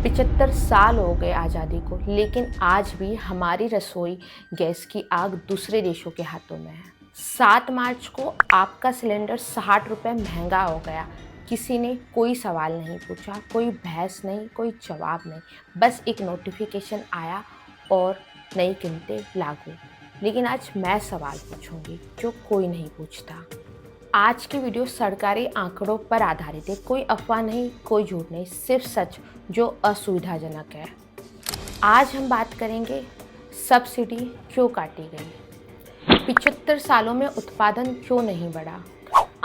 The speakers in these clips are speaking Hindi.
75 साल हो गए आज़ादी को, लेकिन आज भी हमारी रसोई गैस की आग दूसरे देशों के हाथों में है। 7 मार्च को आपका सिलेंडर 60 रुपये महंगा हो गया। किसी ने कोई सवाल नहीं पूछा, कोई बहस नहीं, कोई जवाब नहीं, बस एक नोटिफिकेशन आया और नई कीमतें लागू। लेकिन आज मैं सवाल पूछूंगी जो कोई नहीं पूछता। आज की वीडियो सरकारी आंकड़ों पर आधारित है, कोई अफवाह नहीं, कोई झूठ नहीं, सिर्फ सच जो असुविधाजनक है। आज हम बात करेंगे सब्सिडी क्यों काटी गई, 75 सालों में उत्पादन क्यों नहीं बढ़ा,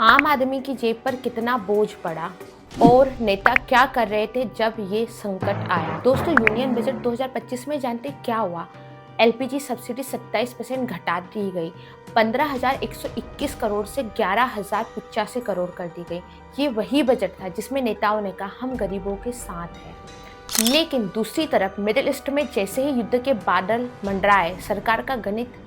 आम आदमी की जेब पर कितना बोझ पड़ा और नेता क्या कर रहे थे जब ये संकट आया। दोस्तों, यूनियन बजट 2025 में जानते क्या हुआ? एलपीजी सब्सिडी 27% घटा दी गई, 15,121 करोड़ से 11,085 करोड़ कर दी गई। ये वही बजट था जिसमें नेताओं ने कहा हम गरीबों के साथ हैं। लेकिन दूसरी तरफ मिडिल ईस्ट में जैसे ही युद्ध के बादल मंडराए, सरकार का गणित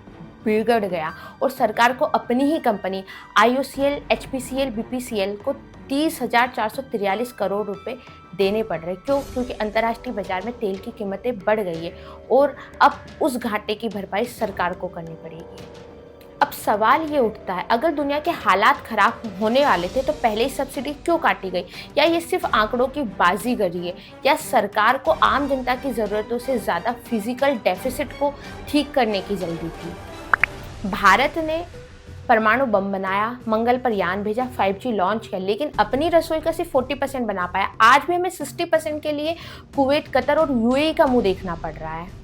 बिगड़ गया और सरकार को अपनी ही कंपनी IOCL, HPCL, BPCL को 30,443 करोड़ रुपए देने पड़ रहे। क्यों? क्योंकि अंतर्राष्ट्रीय बाजार में तेल की कीमतें बढ़ गई है और अब उस घाटे की भरपाई सरकार को करनी पड़ेगी। अब सवाल ये उठता है, अगर दुनिया के हालात खराब होने वाले थे तो पहले ही सब्सिडी क्यों काटी गई? या ये सिर्फ आंकड़ों की बाजीगरी है, या सरकार को आम जनता की ज़रूरतों से ज़्यादा फिजिकल डेफिसिट को ठीक करने की जल्दी थी? भारत ने परमाणु बम बनाया, मंगल पर यान भेजा, 5G लॉन्च किया, लेकिन अपनी रसोई का सिर्फ 40% बना पाया। आज भी हमें 60% के लिए कुवैत, कतर और UAE का मुंह देखना पड़ रहा है।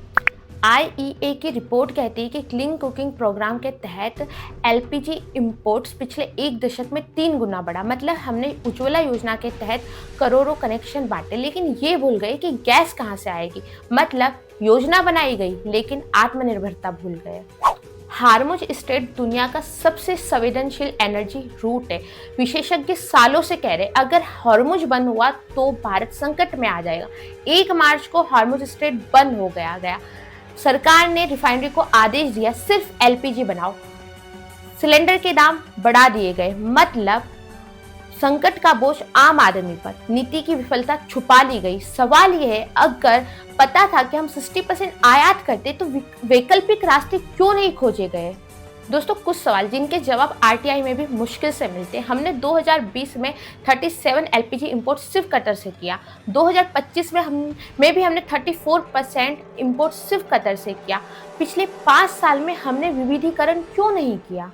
IEA की रिपोर्ट कहती है कि क्लीन कुकिंग प्रोग्राम के तहत LPG इंपोर्ट्स पिछले एक दशक में 3 गुना बढ़ा। मतलब हमने उज्ज्वला योजना के तहत करोड़ों कनेक्शन बांटे, लेकिन ये भूल गए कि गैस कहाँ से आएगी। मतलब योजना बनाई गई लेकिन आत्मनिर्भरता भूल गए। हार्मुज स्ट्रेट दुनिया का सबसे संवेदनशील एनर्जी रूट है। विशेषज्ञ सालों से कह रहे अगर हार्मुज बंद हुआ तो भारत संकट में आ जाएगा। 1 मार्च को हार्मुज स्ट्रेट बंद हो गया। सरकार ने रिफाइनरी को आदेश दिया सिर्फ LPG बनाओ, सिलेंडर के दाम बढ़ा दिए गए। मतलब संकट का बोझ आम आदमी पर, नीति की विफलता छुपा ली गई। सवाल यह है, अगर पता था कि हम 60% आयात करते तो वैकल्पिक रास्ते क्यों नहीं खोजे गए? दोस्तों, कुछ सवाल जिनके जवाब RTI में भी मुश्किल से मिलते हैं। हमने 2020 में 37 LPG इंपोर्ट सिर्फ कतर से किया। 2025 में भी हमने 34% इंपोर्ट सिर्फ कतर से किया। पिछले 5 साल में हमने विविधीकरण क्यों नहीं किया?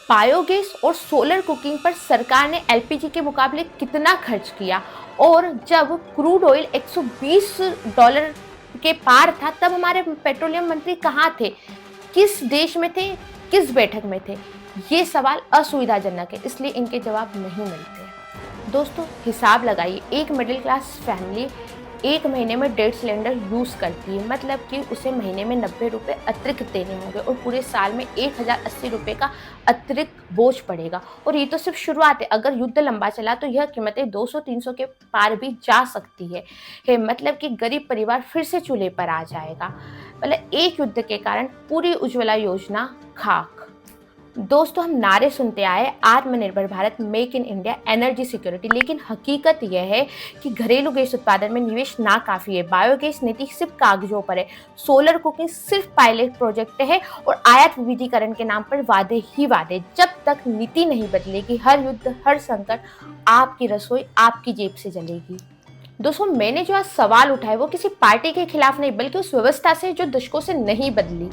बायोगैस और सोलर कुकिंग पर सरकार ने LPG के मुकाबले कितना खर्च किया? और जब क्रूड ऑयल $120 के पार था तब हमारे पेट्रोलियम मंत्री कहाँ थे? किस देश में थे? किस बैठक में थे? ये सवाल असुविधाजनक है, इसलिए इनके जवाब नहीं मिलते। दोस्तों, हिसाब लगाइए, एक मिडिल क्लास फैमिली 1 महीने में 1.5 सिलेंडर यूज़ करती है। मतलब कि उसे महीने में 90 रुपये अतिरिक्त देने होंगे और पूरे साल में 1,080 रुपये का अतिरिक्त बोझ पड़ेगा। और ये तो सिर्फ शुरुआत है, अगर युद्ध लंबा चला तो यह कीमतें 200-300 के पार भी जा सकती है। मतलब कि गरीब परिवार फिर से चूल्हे पर आ जाएगा। मतलब एक युद्ध के कारण पूरी उज्ज्वला योजना खाक। दोस्तों, हम नारे सुनते आए, आत्मनिर्भर Bharat, make in India, energy security, लेकिन हकीकत यह है कि घरेलू गैस उत्पादन में निवेश ना काफ़ी है। बायोगैस नीति सिर्फ कागजों पर है, सोलर कुकिंग सिर्फ पायलट प्रोजेक्ट है और आयात विविधीकरण के नाम पर वादे ही वादे। जब तक नीति नहीं बदलेगी, हर युद्ध, हर संकट आपकी रसोई, आपकी जेब से जलेगी। दोस्तों, मैंने जो आज सवाल उठाए वो किसी पार्टी के खिलाफ नहीं, बल्कि उस व्यवस्था से जो दशकों से नहीं बदली।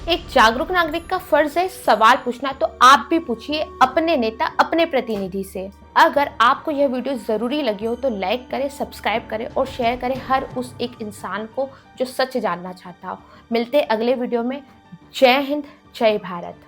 एक जागरूक नागरिक का फर्ज है सवाल पूछना, तो आप भी पूछिए अपने नेता, अपने प्रतिनिधि से। अगर आपको यह वीडियो ज़रूरी लगी हो तो लाइक करें, सब्सक्राइब करें और शेयर करें हर उस एक इंसान को जो सच जानना चाहता हो। मिलते हैं अगले वीडियो में। जय हिंद, जय भारत।